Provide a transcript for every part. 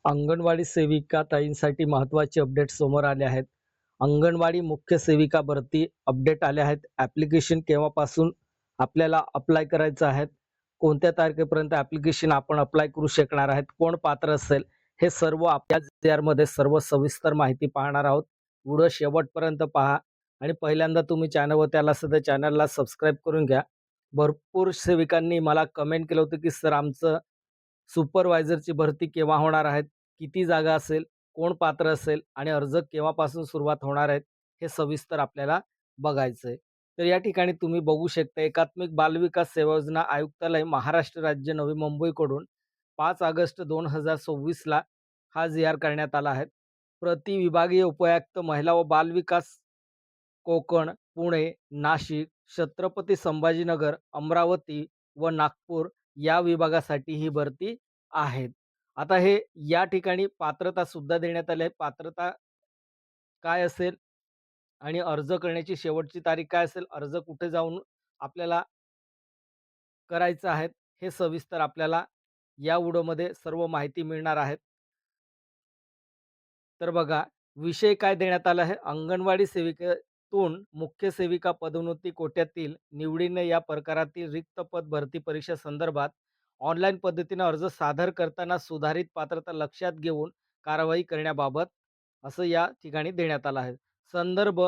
अंगणवाडी सेविका ताईंसाठी महत्त्वाचे अपडेट समोर आले आहेत. अंगणवाडी मुख्य सेविका भरती अपडेट आले आहेत. ॲप्लिकेशन केव्हापासून आपल्याला अप्लाय करायचं आहे? कोणत्या तारखेपर्यंत ॲप्लिकेशन आपण अप्लाय करू शकणार आहेत? कोण पात्र असेल? हे सर्व आपल्या शेअरमध्ये सर्व सविस्तर माहिती पाहणार आहोत. व्हिडिओ शेवटपर्यंत पहा आणि पहिल्यांदा तुम्ही चॅनलवरती आला असेल तर चॅनलला सबस्क्राईब करून घ्या. भरपूर सेविकांनी मला कमेंट केलं होतं, की सर आमचं सुपरवायझरची भरती केव्हा होणार आहेत? किती जागा असेल? कोण पात्र असेल? आणि अर्ज केव्हापासून सुरुवात होणार आहेत? हे सविस्तर आपल्याला बघायचं आहे. तर या ठिकाणी तुम्ही बघू शकता एकात्मिक बालविकास सेवा योजना आयुक्तालय महाराष्ट्र राज्य नवी मुंबईकडून 5 ऑगस्ट 2026 ला हा जी-आर करण्यात आला आहे. प्रति विभागीय उपायुक्त महिला व बालविकास कोकण, पुणे, नाशिक, छत्रपती संभाजीनगर, अमरावती व नागपूर या विभागासाठी ही भरती आहेत. आता हे या ठिकाणी पात्रता सुद्धा देण्यात आली आहे. पात्रता काय असेल आणि अर्ज करण्याची शेवटची तारीख काय असेल, अर्ज कुठे जाऊन आपल्याला करायचं आहे, हे सविस्तर आपल्याला या व्हिडिओमध्ये सर्व माहिती मिळणार आहे. तर बघा, विषय काय देण्यात आला आहे, अंगणवाडी सेविकेतून मुख्य सेविका पदोन्नती कोट्यातील निवडीने या प्रकारातील रिक्त पद भरती परीक्षा संदर्भात ऑनलाईन पद्धतीने अर्ज सादर करताना सुधारित पात्रता लक्षात घेऊन कारवाई करण्याबाबत असं या ठिकाणी देण्यात आलं आहे. संदर्भ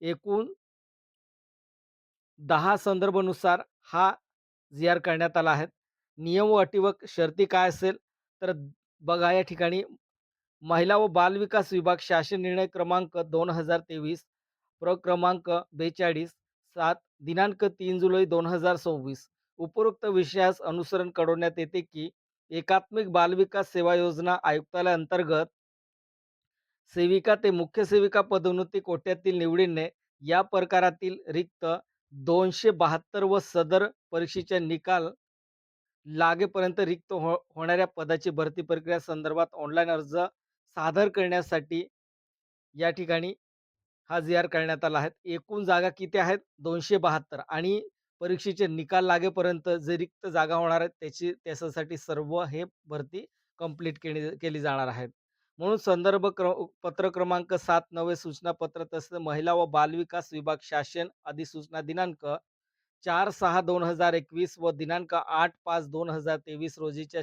एकूण 10 संदर्भानुसार हा जी-आर करण्यात आला आहे. नियम व अटी व शर्ती काय असेल, तर बघा या ठिकाणी महिला व बालविकास विभाग शासन निर्णय क्रमांक 2023 क्रमांक 42 7 दिनांक 3 जुलै 2026 उपरोक्त विषयास अनुसरण कळवण्यात येते की एकात्मिक बालविकास सेवा योजना आयुक्तालय अंतर्गत सेविका ते मुख्य सेविका पदोन्नती कोट्यातील निवडीने या प्रकारातील रिक्त 272 व सदर परीक्षेचा निकाल लागेपर्यंत रिक्त होणाऱ्या पदाची भरती प्रक्रिया संदर्भात ऑनलाईन अर्ज सादर करण्यासाठी या ठिकाणी हा जी-आर करण्यात आला आहे. एकूण जागा किती आहेत? 272 आणि परीक्षेचे निकाल लागेपर्यंत जे रिक्त जागा होणार आहेत त्याच्यासाठी सर्व हे भरती कंप्लीट केली जाणार आहेत. म्हणून संदर्भ पत्र क्रमांक 7 नवे सूचना पत्र तसेच महिला व बालविकास विभाग शासन अधिसूचना दिनांक 4/6/2021 व दिनांक 8/5/2023 रोजीच्या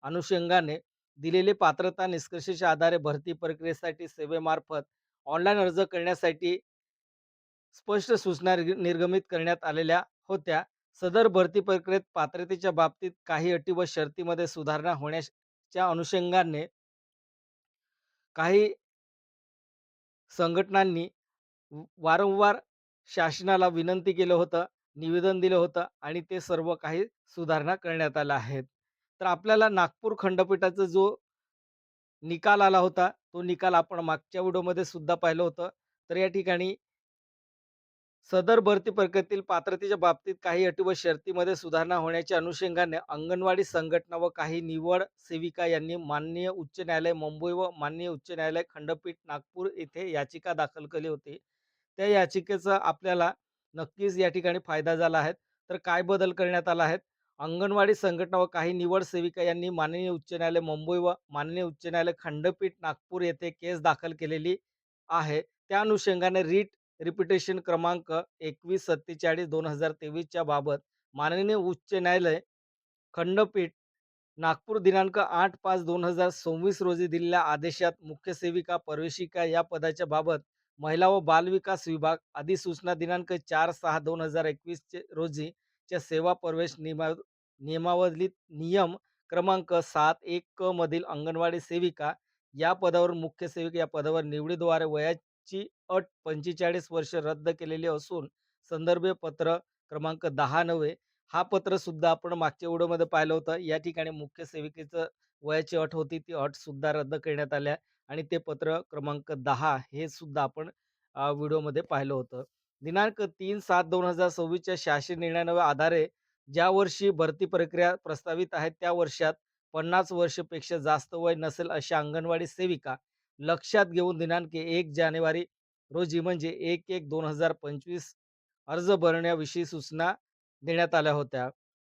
अनुषंगाने दिलेले पात्रता निष्कर्षाच्या आधारे भरती प्रक्रियेसाठी सेवेमार्फत ऑनलाईन अर्ज करण्यासाठी स्पष्ट सूचना निर्गमित करण्यात आलेल्या होत्या. सदर भरती प्रक्रियेत पात्रतेच्या बाबतीत काही अटी व शर्तीमध्ये सुधारणा होण्याच्या अनुषंगाने काही संघटनांनी वारंवार शासनाला विनंती केलं होतं, निवेदन दिलं होतं आणि ते सर्व काही सुधारणा करण्यात आल्या आहेत. तर आपल्याला नागपूर खंडपीठाचा जो निकाल आला होता, तो निकाल आपण मागच्या व्हिडिओमध्ये सुद्धा पाहिलं होतं. तर या ठिकाणी सदर भरती प्रक्रियेतील पात्रतेच्या बाबतीत काही अटी व शर्तीमध्ये सुधारणा होण्याच्या अनुषंगाने अंगणवाडी संघटना व काही निवड सेविका यांनी माननीय उच्च न्यायालय मुंबई व माननीय उच्च न्यायालय खंडपीठ नागपूर येथे याचिका दाखल केली होती. त्या याचिकेचा आपल्याला नक्कीच या ठिकाणी फायदा झाला आहे. तर काय बदल करण्यात आला आहे? अंगणवाडी संघटना व काही निवड सेविका यांनी माननीय उच्च न्यायालय मुंबई व माननीय उच्च न्यायालय खंडपीठ नागपूर येथे केस दाखल केलेली आहे. त्या अनुषंगाने रिपिटेशन क्रमांक 2147/2023 च्या बाबत माननीय उच्च न्यायालय खंडपीठ नागपूर दिनांक 8/5/2026 रोजी दिलेल्या आदेशात मुख्य सेविका प्रवेशिका या पदाच्या बाबत महिला व बालविकास विभाग अधिसूचना दिनांक 4/6/2021 रोजीच्या सेवा प्रवेश नियमावलीत नियम क्रमांक 7(1) क मधील अंगणवाडी सेविका या पदावर मुख्य सेविका या पदावर निवडीद्वारे वयाची अट 45 वर्ष रद्द केलेली असून संदर्भ पत्र क्रमांक 10 नव्हे हा पत्र सुद्धा आपण मागच्या व्हिडिओमध्ये पाहिलं होतं. या ठिकाणी मुख्य सेविकेचं वयाची अट होती, ती अट सुद्धा रद्द करण्यात आल्या आणि ते पत्र क्रमांक 10 हे सुद्धा आपण व्हिडिओमध्ये पाहिलं होतं. दिनांक 3/7/2026 च्या शासन निर्णयाच्या आधारे ज्या वर्षी भरती प्रक्रिया प्रस्तावित आहे त्या वर्षात 50 वर्षापेक्षा जास्त वय नसेल अशा अंगणवाडी सेविका लक्षात घेऊन दिनांक 1 जानेवारी रोजी म्हणजे 1/1/2025 अर्ज भरण्याविषयी सूचना देण्यात आल्या होत्या.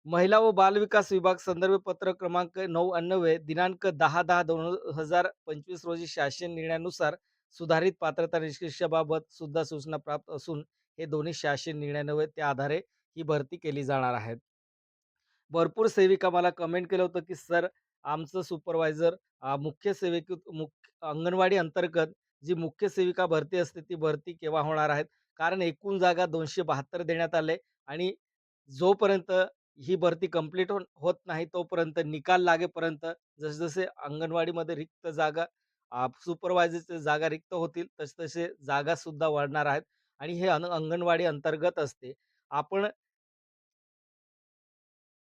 महिला व बालविकास विभाग संदर्भ पत्र क्रमांक 9 दिनांक 10/10/2025 रोजी शासन निर्णयानुसार सुधारित पात्रता निष्कर्षाबाबत सुद्धा सूचना प्राप्त असून हे दोन्ही शासन निर्णयान्वये त्या आधारे ही भरती केली जाणार आहे. भरपूर सेविका मला कमेंट केलं होतं, की सर आमचं सुपरवायझर मुख्य अंगणवाडी अंतर्गत जी मुख्य सेविका भरती असते, ती भरती केव्हा होणार आहेत? कारण एकूण जागा 272 देण्यात आले आणि जोपर्यंत ही भरती कंप्लीट होत नाही, तोपर्यंत निकाल लागेपर्यंत जसजसे अंगणवाडीमध्ये रिक्त जागा सुपरवायझरच्या जागा रिक्त होतील, तसतसे जागासुद्धा वाढणार आहेत आणि हे अंगणवाडी अंतर्गत असते. आपण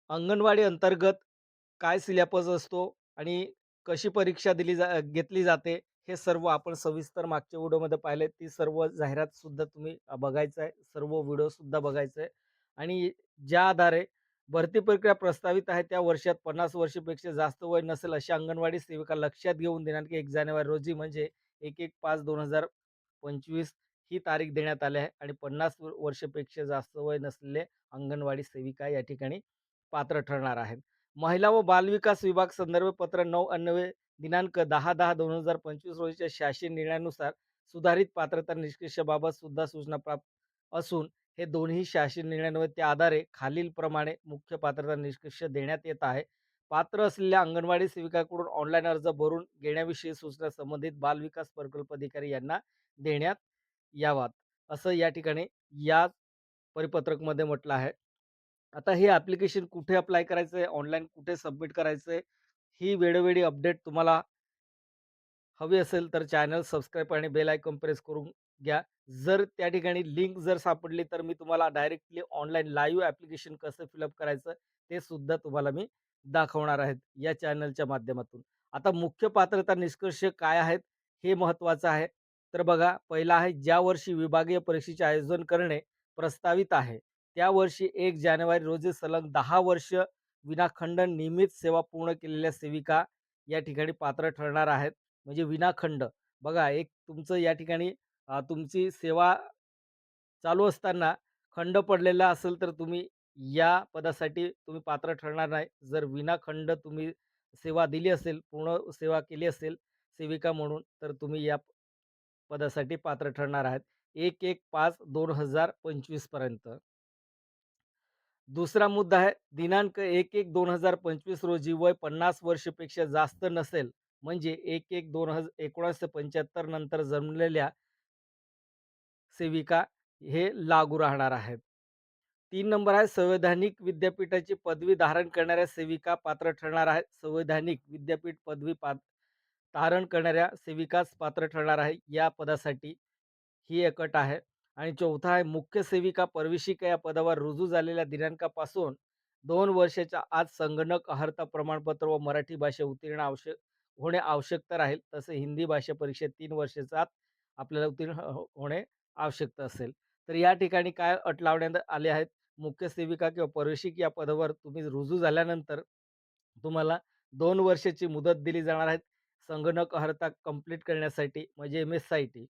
अंगणवाडी अंतर्गत काय सिलेबस असतो आणि कशी परीक्षा घेतली जाते, हे सर्व आपण सविस्तर मागच्या व्हिडिओमध्ये पाहिले. ती सर्व जाहिरातसुद्धा तुम्ही बघायचं आहे. सर्व व्हिडिओसुद्धा बघायचं आहे आणि ज्या आधारे भरती प्रक्रिया प्रस्तावित आहे, त्या वर्षात 50 वर्षापेक्षा जास्त वय नसेल, अशा अंगणवाडी सेविका लक्षात घेऊन दिनांक 1 जानेवारी रोजी म्हणजे 1/1/5/2025 ही तारीख देण्यात आली आहे आणि 50 वर्षापेक्षा जास्त वय नसलेले अंगणवाडी सेविका या ठिकाणी पात्र ठरणार आहेत. महिला व बालविकास विभाग संदर्भ पत्र 9 अन्वये दिनांक 10/10/2025 रोजीच्या शासन निर्णयानुसार सुधारित पात्रता निष्कर्षाबाबत सुद्धा सूचना प्राप्त असून हे दोन्ही शासन निर्णयान्वये त्या आधारे खालीलप्रमाणे मुख्य पात्रता निष्कर्ष देण्यात येत आहे. पात्र असलेल्या अंगणवाडी सेविकाकडून ऑनलाईन अर्ज भरून घेण्याविषयी सूचना संबंधित बालविकास प्रकल्प अधिकारी यांना देण्यात याव्यात, असं या ठिकाणी या परिपत्रकमध्ये म्हटलं आहे. आता हे ॲप्लिकेशन कुठे अप्लाय करायचं आहे, ऑनलाईन कुठे सबमिट करायचं आहे, ही वेळोवेळी अपडेट तुम्हाला हवी असेल तर चॅनल सबस्क्राईब आणि बेल आयकॉन प्रेस करून घ्या. जर त्या ठिकाणी लिंक जर सापडली तर मी तुम्हाला डायरेक्टली ऑनलाईन लाईव्ह ॲप्लिकेशन कसं फिलअप करायचं ते सुद्धा तुम्हाला मी दाखवणार आहेत या चॅनलच्या माध्यमातून. आता मुख्य पात्रता निष्कर्ष काय आहेत हे महत्त्वाचं आहे. तर बघा पहिला आहे ज्या वर्षी विभागीय परीक्षेचे आयोजन करणे प्रस्तावित आहे, त्या वर्षी 1 जानेवारी रोजी सलग 10 वर्ष विनाखंड नियमित सेवा पूर्ण केलेल्या सेविका या ठिकाणी पात्र ठरणार आहेत. म्हणजे विनाखंड. बघा एक तुमचं या ठिकाणी तुमची सेवा चालू असताना खंड पडलेला असेल तर तुम्ही या पदासाठी तुम्ही पात्र ठरणार नाही. जर विनाखंड तुम्ही सेवा दिली असेल, पूर्ण सेवा केली असेल सेविका म्हणून, तर तुम्ही या पदासाठी पात्र ठरणार आहात. 1/1/5/2025 पर्यंत. दुसरा मुद्दा आहे दिनांक 1/1/2025 रोजी वय 50 वर्षापेक्षा जास्त नसेल, म्हणजे 1/1/1975 नंतर जन्मलेल्या सेविका हे लागू राहणार आहेत. 3 नंबर आहे संवैधानिक विद्यापीठाची पदवी धारण करणाऱ्या सेविका पात्र ठरणार आहेत. संवैधानिक विद्यापीठ पदवी धारण करणाऱ्या सेविकाच पात्र ठरणार आहे या पदासाठी. ही एक अट आहे. आणि चौथा आहे मुख्य सेविका प्रवेशिका या पदावर रुजू झालेल्या दिनांकापासून 2 वर्षाच्या आत संगणक अर्हता प्रमाणपत्र व मराठी भाषा उत्तीर्ण होणे आवश्यकता राहील. तसे हिंदी भाषा परीक्षेत 3 वर्षाच्या आत आपल्याला उत्तीर्ण होणे आवश्यकता असेल. तर या ठिकाणी काय अट लावण्यात आले आहेत, मुख्य सेविका किंवा प्रवेशिक या पदावर तुम्ही रुजू झाल्यानंतर तुम्हाला 2 वर्षाची मुदत दिली जाणार आहे. संगणक अर्हता कंप्लीट करण्यासाठी म्हणजे एम-एस-सी-आय-टी.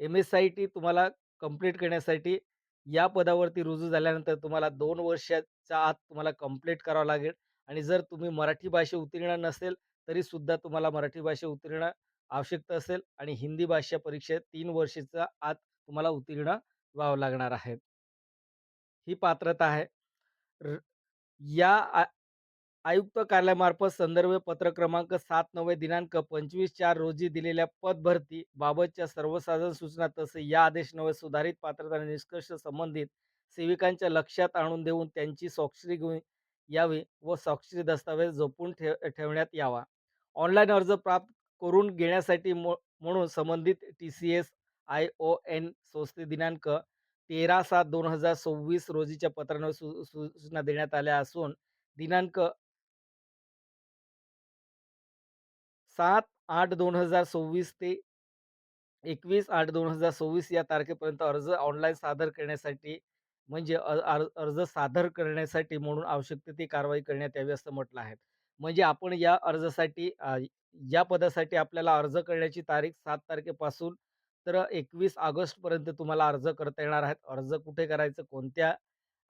एम-एस-सी-आय-टी तुम्हाला कंप्लीट करण्यासाठी या पदावरती रुजू झाल्यानंतर तुम्हाला 2 वर्षाच्या आत तुम्हाला कंप्लीट करावं लागेल आणि जर तुम्ही मराठी भाषा उत्तीर्ण नसेल, तरीसुद्धा तुम्हाला मराठी भाषा उत्तीर्ण आवश्यकता असेल आणि हिंदी भाषा परीक्षेत 3 वर्षाच्या आत तुम्हाला उत्तीर्ण व्हावं लागणार आहे. ही पात्रता आहे. र या आयुक्त कार्यालयामार्फत संदर्भ पत्र क्रमांक 7/9 दिनांक 25/4 रोजी दिलेल्या पदभरती बाबतच्या सर्वसाधारण सूचना तसे या आदेशन्वये सुधारित पात्रता आणि निष्कर्ष संबंधित सेविकांच्या लक्षात आणून देऊन त्यांची स्वाक्षरी घेऊन यावी व स्वाक्षरी दस्तावेज जपून ठेवण्यात यावा. ऑनलाईन अर्ज प्राप्त करून घेण्यासाठी म्हणून संबंधित TCS-ION संस्थे दिनांक 13/7/2026 रोजीच्या पत्रान्वये सूचना देण्यात आल्या असून दिनांक 7/8/2026 ते 21/8/2026 या तारखेपर्यंत अर्ज ऑनलाईन सादर करण्यासाठी म्हणजे अर्ज सादर करण्यासाठी म्हणून आवश्यक ती कारवाई करण्यात यावी असं म्हटलं आहे. म्हणजे आपण या अर्जासाठी या पदासाठी आपल्याला अर्ज करण्याची तारीख 7 तारखेपासून तर 21 ऑगस्टपर्यंत तुम्हाला अर्ज करता येणार आहेत. अर्ज कुठे करायचं, कोणत्या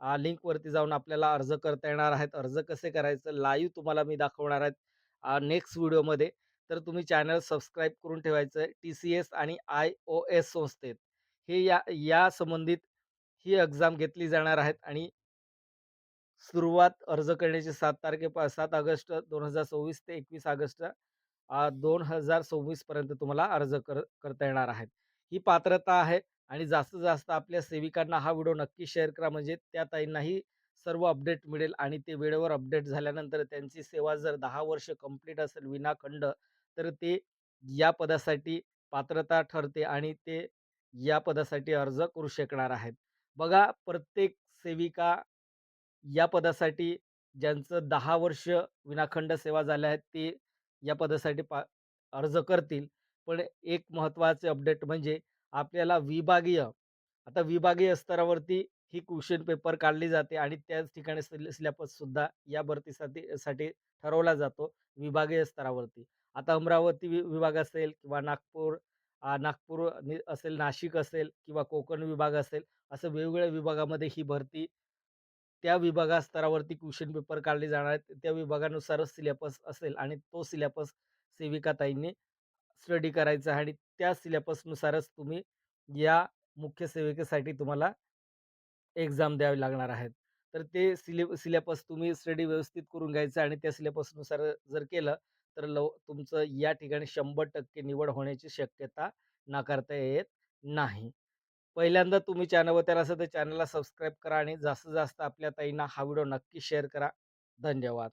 लिंकवरती जाऊन आपल्याला अर्ज करता येणार आहेत. अर्ज कसे करायचं लाईव्ह तुम्हाला मी दाखवणार आहेत नेक्स्ट व्हिडिओमध्ये. तर तुम्ही चॅनल सबस्क्राईब करून ठेवायचं आहे. TCS आणि IOS संस्थेत हे या संबंधित ही एक्झाम घेतली जाणार आहेत आणि सुरुवात अर्ज करण्याची 7 ऑगस्ट 2026 ते 21 ऑगस्ट 2026 पर्यंत तुम्हाला अर्ज करता येणार आहेत. ही पात्रता आहे आणि जास्तीत जास्त आपल्या सेविकांना हा व्हिडिओ नक्की शेअर करा म्हणजे त्या ताईंनाही सर्व अपडेट मिळेल आणि ते वेळेवर अपडेट झाल्यानंतर त्यांची सेवा जर 10 वर्ष कंप्लीट असेल विनाखंड, तर ते या पदासाठी पात्रता ठरते आणि ते या पदासाठी अर्ज करू शकणार आहेत. बघा प्रत्येक सेविका या पदासाठी ज्यांचं 10 वर्ष विनाखंड सेवा झाल्या आहेत, ते या पदासाठी अर्ज करतील. पण एक महत्त्वाचे अपडेट म्हणजे आपल्याला आता विभागीय स्तरावरती ही क्वेश्चन पेपर काढली जाते आणि त्याच ठिकाणी सिलेबससुद्धा या भरतीसाठी ठरवला जातो विभागीय स्तरावरती. आता अमरावती विभाग असेल किंवा नागपूर असेल, नाशिक असेल किंवा कोकण विभाग असेल, असं वेगवेगळ्या विभागामध्ये ही भरती त्या विभागा स्तरावरती क्वेश्चन पेपर काढले जाणार आहेत. त्या विभागानुसारच सिलेबस असेल आणि तो सिलेबस सेविकाताईंनी स्टडी करायचा आहे आणि त्या सिलेबसनुसारच तुम्ही या मुख्य सेविकेसाठी तुम्हाला एक्झाम द्यावी लागणार आहेत. तर ते सिलेबस तुम्ही स्टडी व्यवस्थित करून घ्यायचं आणि त्या सिलेबसनुसार जर केलं, तर तुमचं या ठिकाणी 100% निवड होण्याची शक्यता नाकारता येत नाही. पहिल्यांदा तुम्ही चॅनलवर तर असेल तर चॅनलला सबस्क्राईब करा आणि जास्तीत जास्त आपल्या ताईंना हा व्हिडिओ नक्की शेअर करा. धन्यवाद.